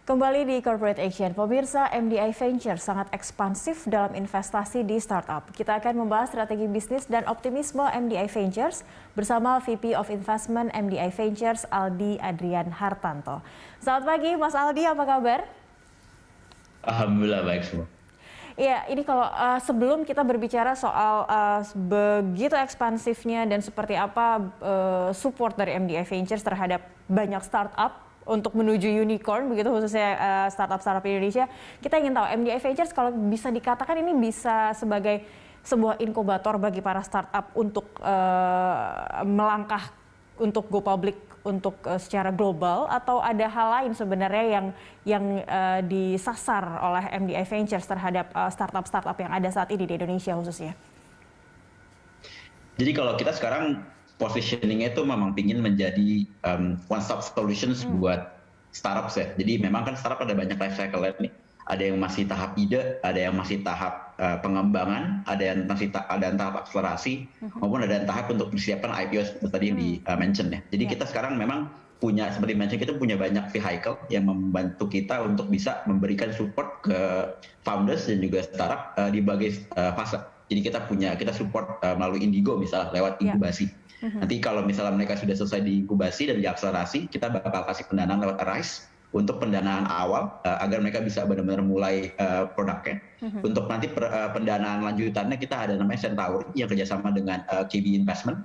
Kembali di Corporate Action, pemirsa, MDI Ventures sangat ekspansif dalam investasi di startup. Kita akan membahas strategi bisnis dan optimisme MDI Ventures bersama VP of Investment MDI Ventures, Aldi Adrian Hartanto. Selamat pagi, Mas Aldi, apa kabar? Alhamdulillah baik semua. Iya, ini kalau sebelum kita berbicara soal begitu ekspansifnya dan seperti apa support dari MDI Ventures terhadap banyak startup untuk menuju unicorn, begitu khususnya startup-startup Indonesia, kita ingin tahu MDI Ventures kalau bisa dikatakan ini bisa sebagai sebuah inkubator bagi para startup untuk melangkah untuk go public untuk secara global, atau ada hal lain sebenarnya yang disasar oleh MDI Ventures terhadap startup-startup yang ada saat ini di Indonesia khususnya? Jadi kalau kita sekarang positioningnya itu memang ingin menjadi one stop solutions buat startups ya. Jadi memang kan startup ada banyak life cycle nih. Ada yang masih tahap ide, ada yang masih tahap pengembangan, ada yang masih ada yang tahap akselerasi, maupun ada yang tahap untuk persiapan IPO seperti tadi yang di-mention ya. Jadi kita sekarang memang punya, seperti mention, kita punya banyak vehicle yang membantu kita untuk bisa memberikan support ke founders dan juga startup di berbagai fase. Jadi kita support melalui Indigo misalnya lewat inkubasi. Nanti kalau misalnya mereka sudah selesai diinkubasi dan diakselerasi, kita bakal kasih pendanaan lewat Arise untuk pendanaan awal agar mereka bisa benar-benar mulai produknya. Untuk nanti pendanaan lanjutannya kita ada namanya Centauri yang kerjasama dengan KB Investment.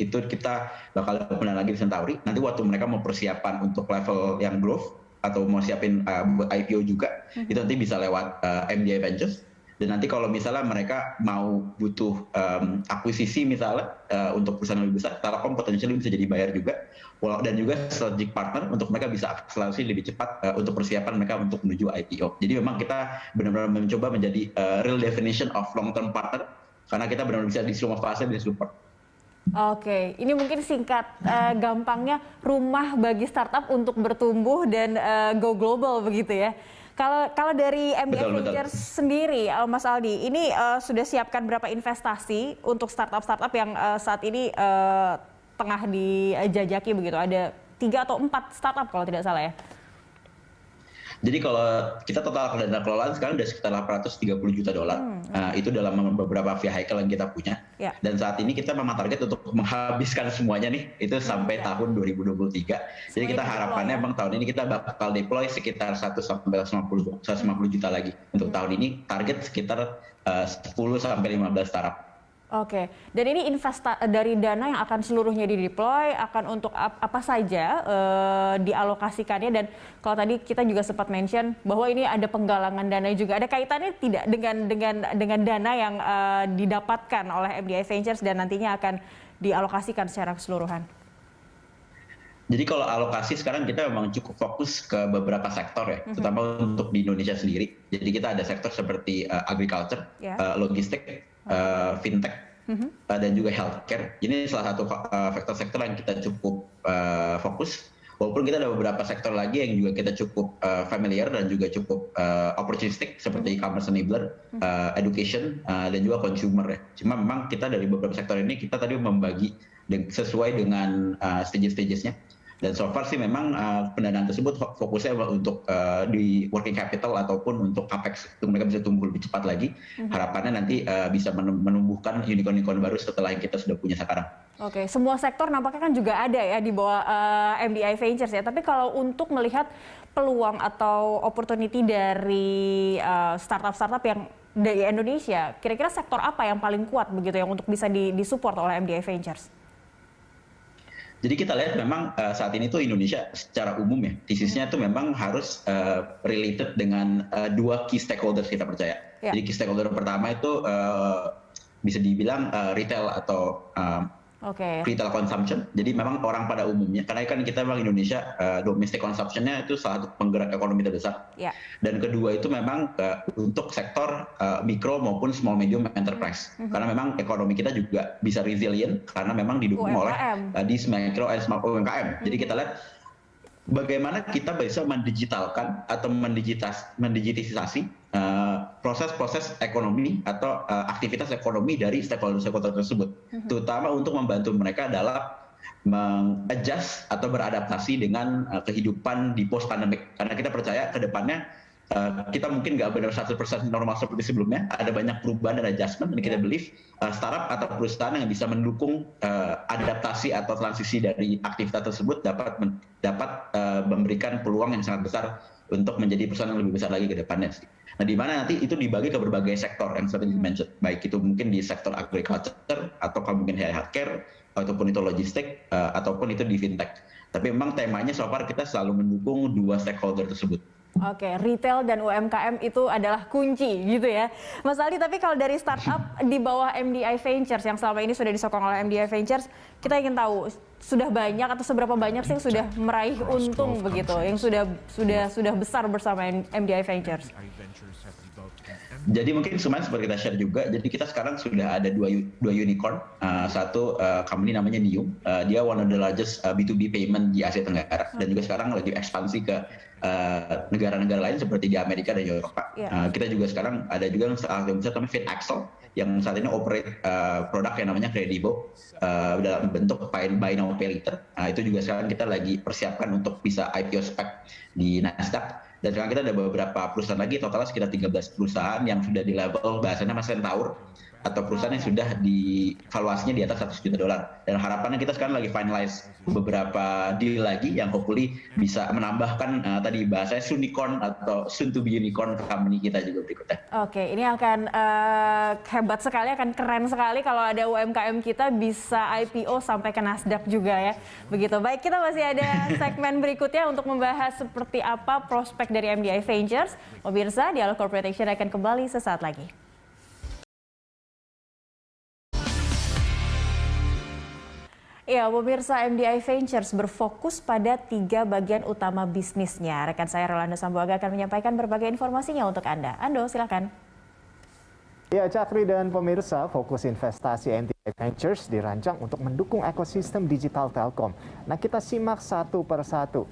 Itu kita bakal pendanaan lagi di Centauri. Nanti waktu mereka mau persiapan untuk level yang growth atau mau siapin buat IPO juga, itu nanti bisa lewat MDI Ventures. Dan nanti kalau misalnya mereka mau butuh akuisisi misalnya untuk perusahaan lebih besar, Telkom potensialnya bisa jadi bayar juga, dan juga strategic partner untuk mereka bisa akselerasi lebih cepat untuk persiapan mereka untuk menuju IPO. Jadi memang kita benar-benar mencoba menjadi real definition of long term partner, karena kita benar-benar bisa di semua fase bisa support. Oke, ini mungkin singkat, gampangnya rumah bagi startup untuk bertumbuh dan go global begitu ya. Kalau dari MDI Ventures sendiri, Mas Aldi, ini sudah siapkan berapa investasi untuk startup-startup yang saat ini tengah dijajaki begitu? Ada 3 atau 4 startup kalau tidak salah ya? Jadi kalau kita total dana kelolaan sekarang udah sekitar $830 juta. Itu dalam beberapa vehicle yang kita punya. Dan saat ini kita memang target untuk menghabiskan semuanya nih, itu sampai tahun 2023. Jadi kita harapannya memang tahun ini kita bakal deploy sekitar 150 juta lagi. Untuk tahun ini target sekitar 10 sampai 15 startup. Oke, dan ini dari dana yang akan seluruhnya dideploy akan untuk apa saja dialokasikannya, dan kalau tadi kita juga sempat mention bahwa ini ada penggalangan dana juga, ada kaitannya tidak dengan dana yang didapatkan oleh MDI Ventures dan nantinya akan dialokasikan secara keseluruhan? Jadi kalau alokasi sekarang kita memang cukup fokus ke beberapa sektor ya, terutama untuk di Indonesia sendiri. Jadi kita ada sektor seperti agriculture, logistik, fintech, dan juga healthcare. Ini salah satu sektor yang kita cukup fokus. Walaupun kita ada beberapa sektor lagi yang juga kita cukup familiar dan juga cukup opportunistic seperti e-commerce enabler, education, dan juga consumer ya. Cuma memang kita dari beberapa sektor ini kita tadi membagi sesuai dengan stages-stagesnya. Dan so far sih memang pendanaan tersebut fokusnya untuk di working capital ataupun untuk capex, untuk mereka bisa tumbuh lebih cepat lagi. Harapannya nanti bisa menumbuhkan unicorn-unicorn baru setelah yang kita sudah punya sekarang. Oke, semua sektor nampaknya kan juga ada ya di bawah MDI Ventures ya. Tapi kalau untuk melihat peluang atau opportunity dari startup-startup yang dari Indonesia, kira-kira sektor apa yang paling kuat begitu yang untuk bisa disupport oleh MDI Ventures? Jadi kita lihat memang saat ini tuh Indonesia secara umum ya, tesisnya tuh memang harus related dengan 2 key stakeholders kita percaya. Jadi key stakeholder pertama itu bisa dibilang retail atau retail consumption. Jadi memang orang pada umumnya, karena kan kita memang Indonesia domestic consumption-nya itu salah satu penggerak ekonomi terbesar. Dan kedua itu memang untuk sektor mikro maupun small medium enterprise. Karena memang ekonomi kita juga bisa resilient karena memang didukung oleh di mikro and small UMKM. Jadi kita lihat bagaimana kita bisa mendigitalkan atau mendigitisasi proses-proses ekonomi atau aktivitas ekonomi dari stakeholder-stakeholder tersebut, terutama untuk membantu mereka dalam mengadjust atau beradaptasi dengan kehidupan di post pandemic. Karena kita percaya ke depannya kita mungkin nggak benar 100% normal seperti sebelumnya, ada banyak perubahan dan adjustment, dan kita believe startup atau perusahaan yang bisa mendukung adaptasi atau transisi dari aktivitas tersebut dapat memberikan peluang yang sangat besar untuk menjadi perusahaan yang lebih besar lagi ke depannya sih. Nah, di mana nanti itu dibagi ke berbagai sektor yang seperti dimention, baik itu mungkin di sektor agriculture atau mungkin healthcare, ataupun itu logistik, ataupun itu di fintech. Tapi memang temanya so far kita selalu mendukung dua stakeholder tersebut. Oke, retail dan UMKM itu adalah kunci gitu ya. Mas Aldi, tapi kalau dari startup di bawah MDI Ventures yang selama ini sudah disokong oleh MDI Ventures, kita ingin tahu sudah banyak atau seberapa banyak sih yang sudah meraih untung begitu, yang sudah besar bersama MDI Ventures? Jadi mungkin semuanya seperti kita share juga. Jadi kita sekarang sudah ada dua unicorn. Satu company namanya Nium. Dia one of the largest B2B payment di Asia Tenggara. Dan juga sekarang lagi ekspansi ke negara-negara lain seperti di Amerika dan Eropa. Kita juga sekarang ada juga yang besar namanya FitAxel yang saat ini operate produk yang namanya Kredivo dalam bentuk buy now pay later. Itu juga sekarang kita lagi persiapkan untuk bisa IPO SPAC di Nasdaq. Dan sekarang kita ada beberapa perusahaan lagi, totalnya sekitar 13 perusahaan yang sudah di level bahasanya Mas Centaur, atau perusahaan yang sudah di valuasinya di atas $100 juta. Dan harapannya kita sekarang lagi finalize beberapa deal lagi yang hopefully bisa menambahkan tadi bahasanya unicorn atau soon to be unicorn company kita juga berikutnya. Oke, ini akan hebat sekali, akan keren sekali kalau ada UMKM kita bisa IPO sampai ke Nasdaq juga ya. Begitu. Baik, kita masih ada segmen berikutnya untuk membahas seperti apa prospek dari MDI Ventures. Pemirsa, Dialog Corporate Action akan kembali sesaat lagi. Ya, pemirsa, MDI Ventures berfokus pada 3 bagian utama bisnisnya. Rekan saya Rolando Sambuaga akan menyampaikan berbagai informasinya untuk Anda. Ando, silakan. Ya, Cakri dan pemirsa, fokus investasi MDI Ventures dirancang untuk mendukung ekosistem digital Telkom. Nah, kita simak satu per satu.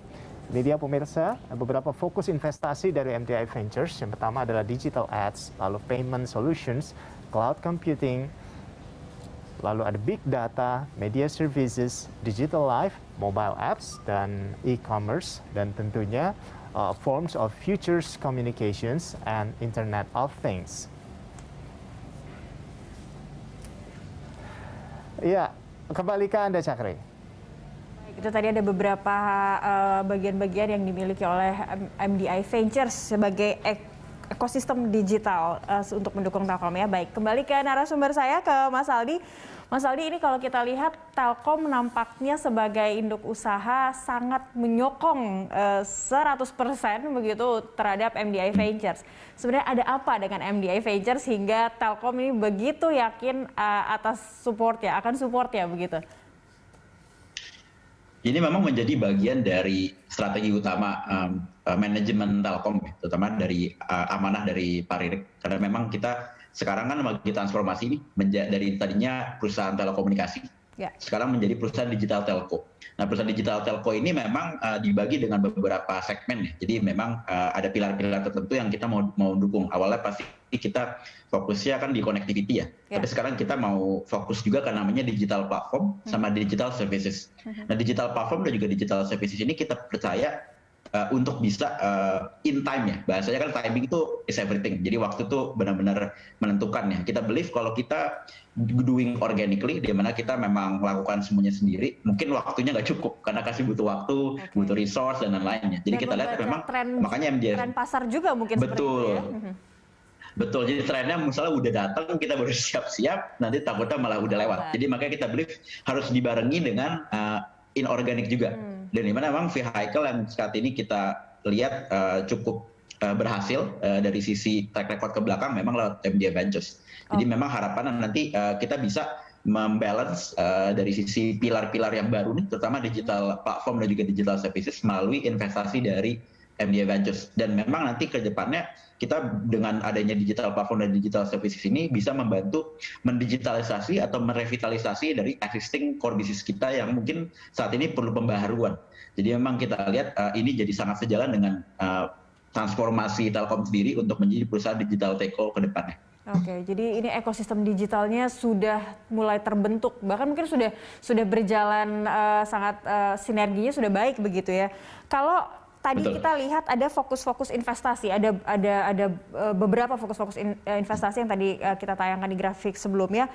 Ini dia pemirsa, beberapa fokus investasi dari MDI Ventures. Yang pertama adalah digital ads, lalu payment solutions, cloud computing, lalu ada big data, media services, digital life, mobile apps, dan e-commerce, dan tentunya forms of futures communications and Internet of Things. Ya, kembali ke Anda, Cakri. Itu tadi ada beberapa bagian-bagian yang dimiliki oleh MDI Ventures sebagai ekosistem digital untuk mendukung Telkom ya. Baik, kembali ke narasumber saya, ke Mas Aldi. Mas Aldi, ini kalau kita lihat Telkom nampaknya sebagai induk usaha sangat menyokong 100% begitu terhadap MDI Ventures. Sebenarnya ada apa dengan MDI Ventures sehingga Telkom ini begitu yakin atas supportnya, akan supportnya begitu? Ini memang menjadi bagian dari strategi utama manajemen Telkom, terutama dari amanah dari Pak Ririk. Karena memang kita sekarang kan lagi transformasi ini dari tadinya perusahaan telekomunikasi, sekarang menjadi perusahaan digital telco. Nah, perusahaan digital telco ini memang dibagi dengan beberapa segmen ya. Jadi memang ada pilar-pilar tertentu yang kita mau dukung. Awalnya pasti kita fokusnya kan di connectivity ya. Tapi sekarang kita mau fokus juga ke namanya digital platform sama digital services. Nah, digital platform dan juga digital services ini kita percaya untuk bisa in time ya. Bahasanya kan timing itu is everything. Jadi waktu itu benar-benar menentukan ya. Kita believe kalau kita doing organically, di mana kita memang melakukan semuanya sendiri, mungkin waktunya nggak cukup karena kasih butuh waktu, butuh resource dan lain-lainnya. Jadi kita lihat memang makanya MDI tren pasar juga mungkin betul. Seperti itu ya. Betul, jadi trennya misalnya udah datang, kita baru siap-siap, nanti takutnya malah udah lewat. Jadi makanya kita believe harus dibarengi dengan inorganic juga. Dan dimana memang vehicle yang saat ini kita lihat cukup berhasil dari sisi track record ke belakang memang lewat MDI Ventures. Jadi memang harapannya nanti kita bisa membalance dari sisi pilar-pilar yang baru nih, terutama digital platform dan juga digital services melalui investasi dari MDI Ventures. Dan memang nanti ke depannya kita dengan adanya digital platform dan digital services ini bisa membantu mendigitalisasi atau merevitalisasi dari existing core business kita yang mungkin saat ini perlu pembaharuan. Jadi memang kita lihat ini jadi sangat sejalan dengan transformasi Telkom sendiri untuk menjadi perusahaan digital telco ke depannya. Oke, jadi ini ekosistem digitalnya sudah mulai terbentuk, bahkan mungkin sudah berjalan sangat sinerginya sudah baik begitu ya. Kalau tadi Betul. kita lihat ada fokus-fokus investasi, ada beberapa fokus-fokus investasi yang tadi kita tayangkan di grafik sebelumnya.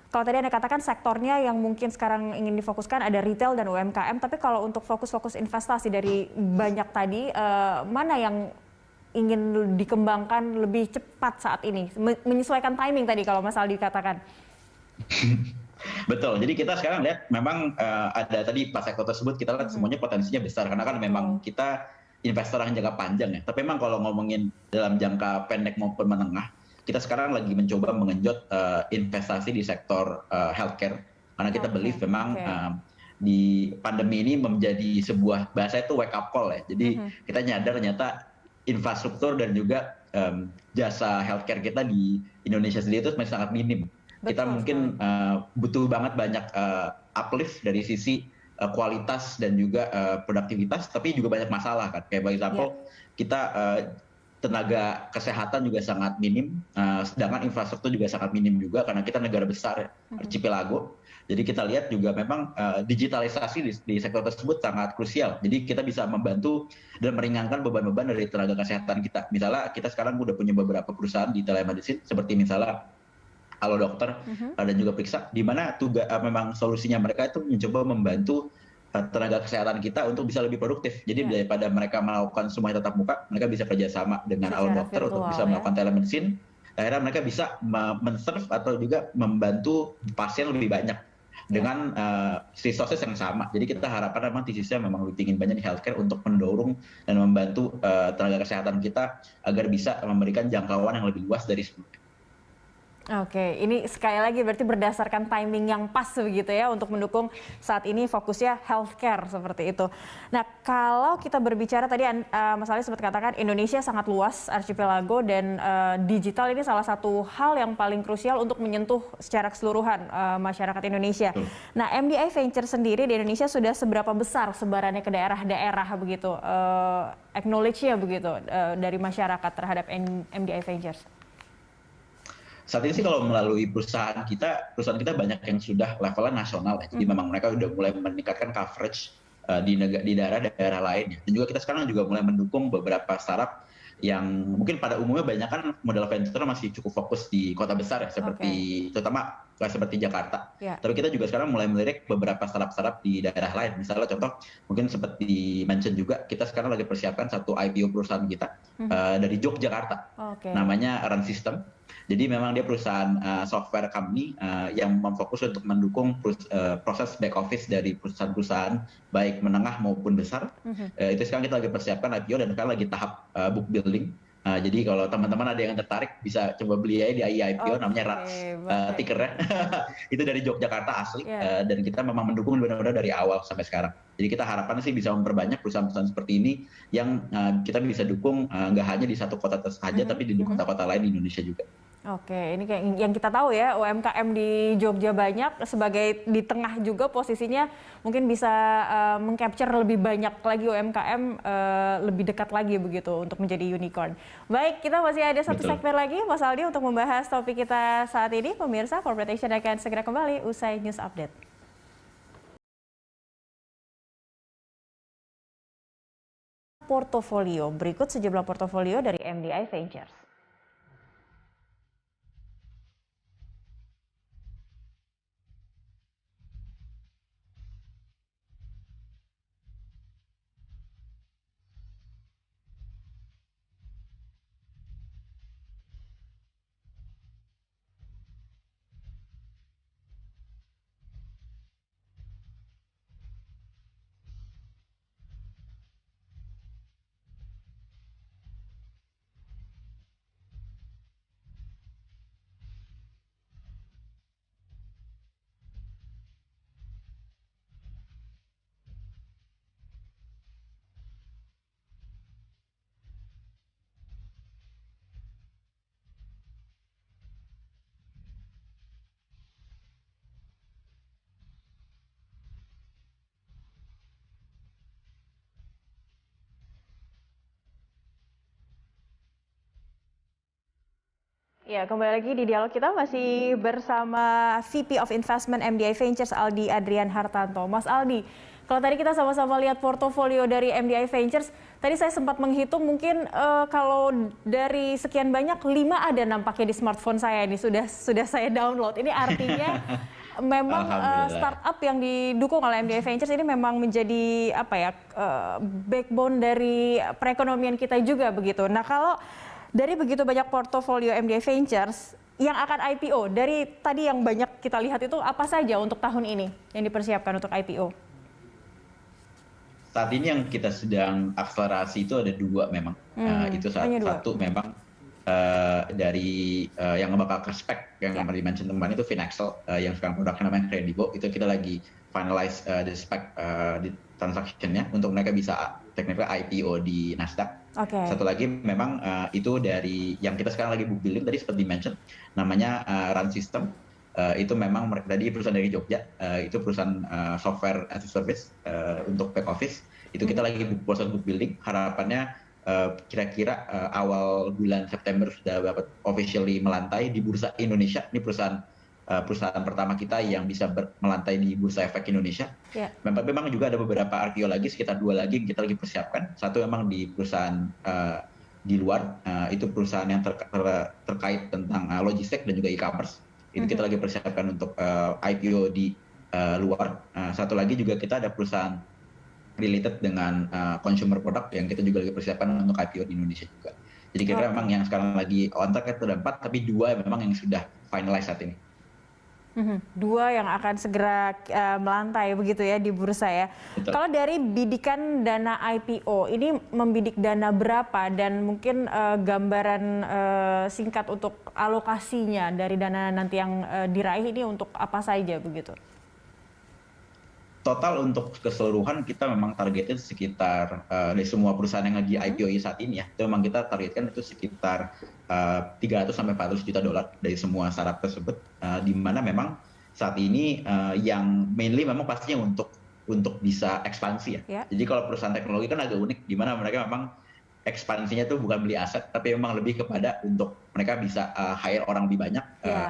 Kalau tadi Anda katakan sektornya yang mungkin sekarang ingin difokuskan ada retail dan UMKM, tapi kalau untuk fokus-fokus investasi dari banyak tadi, mana yang ingin dikembangkan lebih cepat saat ini, menyesuaikan timing tadi kalau Mas Aldi katakan? Betul. Jadi kita sekarang lihat memang ada tadi pas sektor tersebut kita lihat semuanya potensinya besar karena kan memang kita investor yang jangka panjang ya. Tapi memang kalau ngomongin dalam jangka pendek maupun menengah, kita sekarang lagi mencoba mengenjot investasi di sektor healthcare karena kita believe memang di pandemi ini menjadi sebuah bahasa itu wake up call ya. Jadi kita nyadar ternyata infrastruktur dan juga jasa healthcare kita di Indonesia sendiri itu masih sangat minim. Kita mungkin butuh banget banyak uplift dari sisi kualitas dan juga produktivitas, tapi juga banyak masalah kan. Kayak by example, kita tenaga kesehatan juga sangat minim, sedangkan infrastruktur juga sangat minim juga karena kita negara besar, archipelago. Jadi kita lihat juga memang digitalisasi di sektor tersebut sangat krusial. Jadi kita bisa membantu dan meringankan beban-beban dari tenaga kesehatan kita. Misalnya kita sekarang udah punya beberapa perusahaan di telemedicine seperti misalnya Halo Dokter dan juga Periksa, di mana memang solusinya mereka itu mencoba membantu tenaga kesehatan kita untuk bisa lebih produktif. Jadi daripada mereka melakukan semuanya tatap muka, mereka bisa kerjasama dengan Halo Dokter untuk bisa melakukan telemedicine. Akhirnya mereka bisa men-serve atau juga membantu pasien lebih banyak dengan resources yang sama. Jadi kita harapkan memang tesisnya memang lebih tinggi banyak di healthcare untuk mendorong dan membantu tenaga kesehatan kita agar bisa memberikan jangkauan yang lebih luas dari sebelumnya. Oke, ini sekali lagi berarti berdasarkan timing yang pas begitu ya untuk mendukung saat ini fokusnya healthcare seperti itu. Nah, kalau kita berbicara tadi Mas Ali sempat katakan Indonesia sangat luas archipelago dan digital ini salah satu hal yang paling krusial untuk menyentuh secara keseluruhan masyarakat Indonesia. Nah, MDI Venture sendiri di Indonesia sudah seberapa besar sebarannya ke daerah-daerah begitu, acknowledge-nya begitu dari masyarakat terhadap MDI Ventures? Saat ini sih kalau melalui perusahaan kita banyak yang sudah levelnya nasional ya. Jadi memang mereka sudah mulai meningkatkan coverage di daerah-daerah lainnya. Dan juga kita sekarang juga mulai mendukung beberapa startup yang mungkin pada umumnya banyak kan modal venture masih cukup fokus di kota besar ya, terutama seperti Jakarta. Tapi kita juga sekarang mulai melirik beberapa startup di daerah lain. Misalnya contoh, mungkin seperti mention juga, kita sekarang lagi persiapkan satu IPO perusahaan kita dari Yogyakarta. Namanya Run System. Jadi memang dia perusahaan software company yang memfokus untuk mendukung proses back office dari perusahaan-perusahaan baik menengah maupun besar. Itu sekarang kita lagi persiapkan IPO dan sekarang lagi tahap book building. Jadi kalau teman-teman ada yang tertarik bisa coba beli aja di IPO namanya RATS tickernya. Itu dari Yogyakarta asli dan kita memang mendukung benar-benar dari awal sampai sekarang. Jadi kita harapan sih bisa memperbanyak perusahaan-perusahaan seperti ini yang kita bisa dukung nggak hanya di satu kota saja tapi di kota-kota lain di Indonesia juga. Oke, ini kayak yang kita tahu ya, UMKM di Jogja banyak, sebagai di tengah juga posisinya mungkin bisa mengcapture lebih banyak lagi UMKM, lebih dekat lagi begitu untuk menjadi unicorn. Baik, kita masih ada satu segmen lagi Mas Aldi untuk membahas topik kita saat ini. Pemirsa, Corporate Action akan segera kembali usai News Update. Portofolio, berikut sejumlah portofolio dari MDI Ventures. Ya, kembali lagi di dialog kita masih bersama VP of Investment MDI Ventures Aldi Adrian Hartanto. Mas Aldi, kalau tadi kita sama-sama lihat portofolio dari MDI Ventures, tadi saya sempat menghitung mungkin kalau dari sekian banyak 5 ada nampaknya di smartphone saya ini sudah saya download. Ini artinya memang startup yang didukung oleh MDI Ventures ini memang menjadi backbone dari perekonomian kita juga begitu. Nah, kalau dari begitu banyak portofolio MDI Ventures yang akan IPO, dari tadi yang banyak kita lihat itu apa saja untuk tahun ini yang dipersiapkan untuk IPO? Saat ini yang kita sedang akselerasi itu ada 2 memang. Itu satu memang dari yang bakal ke spek yang kemarin di-mention teman itu Finaxel, yang sekarang produknya namanya Kredivo. Itu kita lagi finalize the spec di transaction-nya untuk mereka bisa technically IPO di Nasdaq. Satu lagi memang itu dari yang kita sekarang lagi book building tadi seperti mention namanya Run System. Itu memang tadi perusahaan dari Jogja, itu perusahaan software as a service untuk back office. Itu kita lagi proses book building, harapannya kira-kira awal bulan September sudah dapat officially melantai di Bursa Indonesia. Ini perusahaan pertama kita yang bisa melantai di Bursa Efek Indonesia. Memang juga ada beberapa RPO lagi, sekitar 2 lagi yang kita lagi persiapkan. Satu memang di perusahaan di luar, itu perusahaan yang terkait tentang logistik dan juga e-commerce. Itu kita lagi persiapkan untuk IPO di luar. Satu lagi juga kita ada perusahaan related dengan consumer product yang kita juga lagi persiapkan untuk IPO di Indonesia juga. Jadi kira-kira memang yang sekarang lagi on track itu ada 4, tapi 2 memang yang sudah finalize saat ini. 2 yang akan segera melantai begitu ya di bursa ya. Betul. Kalau dari bidikan dana IPO, ini membidik dana berapa dan mungkin gambaran singkat untuk alokasinya dari dana nanti yang diraih ini untuk apa saja begitu? Total untuk keseluruhan kita memang targetnya sekitar dari semua perusahaan yang lagi IPO saat ini ya, itu memang kita targetkan itu sekitar 300 sampai 400 juta dolar dari semua startup tersebut, di mana memang saat ini yang mainly memang pastinya untuk bisa ekspansi ya. Jadi kalau perusahaan teknologi kan agak unik, di mana mereka memang ekspansinya tuh bukan beli aset, tapi memang lebih kepada untuk mereka bisa hire orang lebih banyak,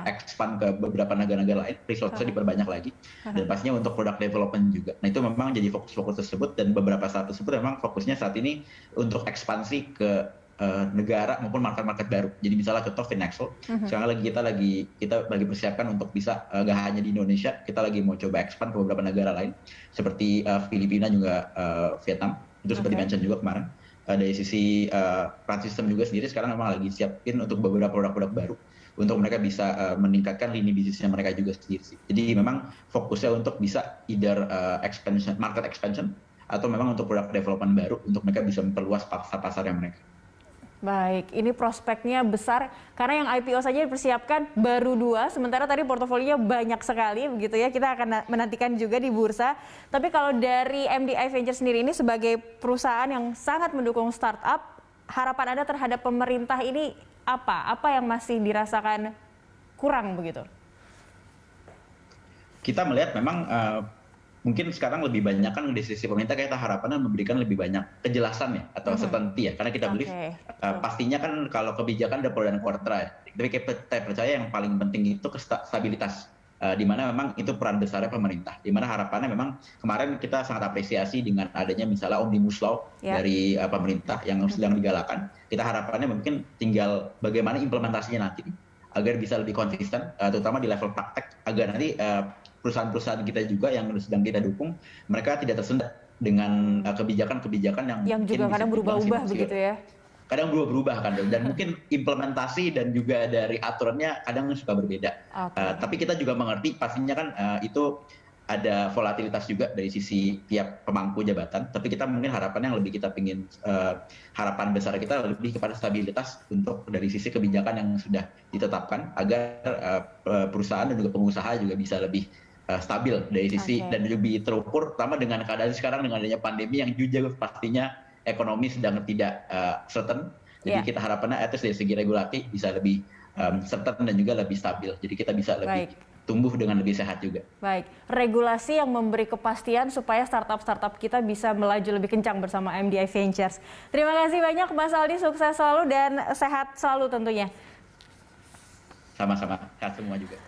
expand ke beberapa negara-negara lain, resource-nya diperbanyak lagi, dan pastinya untuk product development juga. Nah itu memang jadi fokus-fokus tersebut, dan beberapa startup tersebut memang fokusnya saat ini untuk ekspansi ke negara maupun market-market baru. Jadi misalnya contoh Finaxel, sekarang kita lagi persiapkan untuk bisa gak hanya di Indonesia, kita lagi mau coba expand ke beberapa negara lain, seperti Filipina juga Vietnam, itu seperti mention juga kemarin. Dari sisi Run System juga sendiri sekarang memang lagi siapin untuk beberapa produk-produk baru untuk mereka bisa meningkatkan lini bisnisnya mereka juga sendiri. Jadi memang fokusnya untuk bisa either market expansion atau memang untuk produk development baru untuk mereka bisa memperluas pasarnya mereka. Baik, ini prospeknya besar karena yang IPO saja dipersiapkan baru 2, sementara tadi portofolionya banyak sekali begitu ya. Kita akan menantikan juga di bursa. Tapi kalau dari MDI Ventures sendiri ini sebagai perusahaan yang sangat mendukung startup, harapan Anda terhadap pemerintah ini apa? Apa yang masih dirasakan kurang begitu? Kita melihat memang mungkin sekarang lebih banyak kan di sisi pemerintah kita harapannya memberikan lebih banyak kejelasan ya atau certainty ya, karena kita believe pastinya kan kalau kebijakan ada pro dan kontra ya. Tapi kita percaya yang paling penting itu stabilitas, di mana memang itu peran besarnya pemerintah, di mana harapannya memang kemarin kita sangat apresiasi dengan adanya misalnya Omnibus Law dari pemerintah yang sedang digalakan. Kita harapannya mungkin tinggal bagaimana implementasinya nanti agar bisa lebih konsisten, terutama di level praktek, agar nanti perusahaan-perusahaan kita juga yang sedang kita dukung, mereka tidak tersendat dengan kebijakan-kebijakan yang juga kadang berubah-ubah begitu ya. Kadang berubah-berubah kan, dan mungkin implementasi dan juga dari aturannya kadang suka berbeda. Tapi kita juga mengerti pastinya kan itu ada volatilitas juga dari sisi tiap pemangku jabatan, tapi kita mungkin harapan yang lebih kita pingin, harapan besar kita lebih kepada stabilitas untuk dari sisi kebijakan yang sudah ditetapkan agar perusahaan dan juga pengusaha juga bisa lebih stabil dari sisi dan lebih terukur, terutama dengan keadaan sekarang dengan adanya pandemi yang juga pastinya ekonomi sedang tidak certain. Jadi kita harapannya atas dari segi regulatif bisa lebih certain dan juga lebih stabil. Jadi kita bisa lebih tumbuh dengan lebih sehat juga. Baik, regulasi yang memberi kepastian supaya startup-startup kita bisa melaju lebih kencang bersama MDI Ventures. Terima kasih banyak Mas Aldi, sukses selalu dan sehat selalu tentunya. Sama-sama, sehat semua juga.